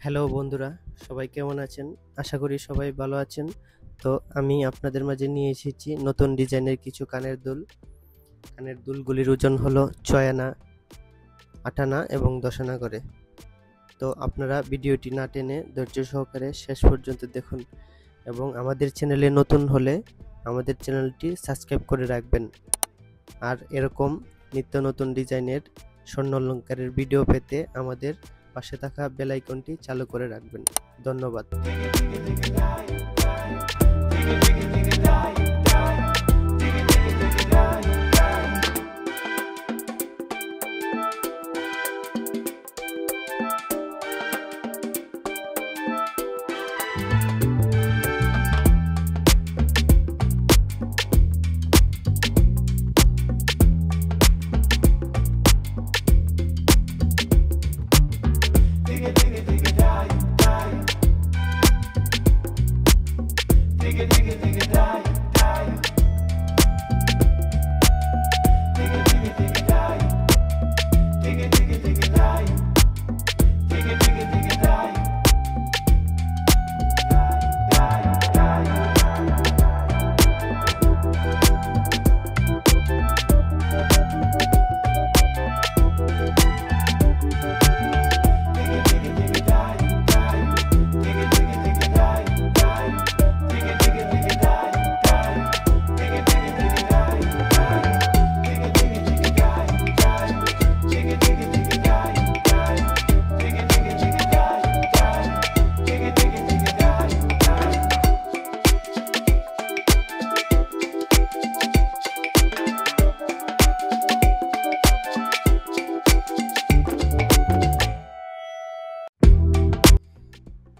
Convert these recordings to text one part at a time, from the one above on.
Hello বন্ধুরা, সবাই কেমন আছেন? আশা করি সবাই ভালো আছেন। তো আমি আপনাদের মাঝে নিয়ে এসেছি নতুন ডিজাইনের কিছু কানের দুল। কানের দুলগুলির ওজন হলো 6 আনা, 8 আনা এবং 10 আনা করে। তো আপনারা ভিডিওটি না টেনে ধৈর্য সহকারে শেষ পর্যন্ত দেখুন এবং আমাদের চ্যানেলে নতুন হলে আমাদের চ্যানেলটি সাবস্ক্রাইব করে রাখবেন। আর এরকম নিত্য নতুন ডিজাইনের স্বর্ণ অলংকারের ভিডিও পেতে আমাদের পাশে থাকা বেল আইকনটি চালু করে রাখবেন। ধন্যবাদ।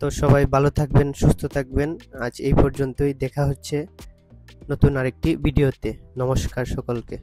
তো সবাই ভালো থাকবেন, সুস্থ থাকবেন। আজ এই পর্যন্তই, দেখা হচ্ছে নতুন আরেকটি ভিডিওতে। নমস্কার সকলকে।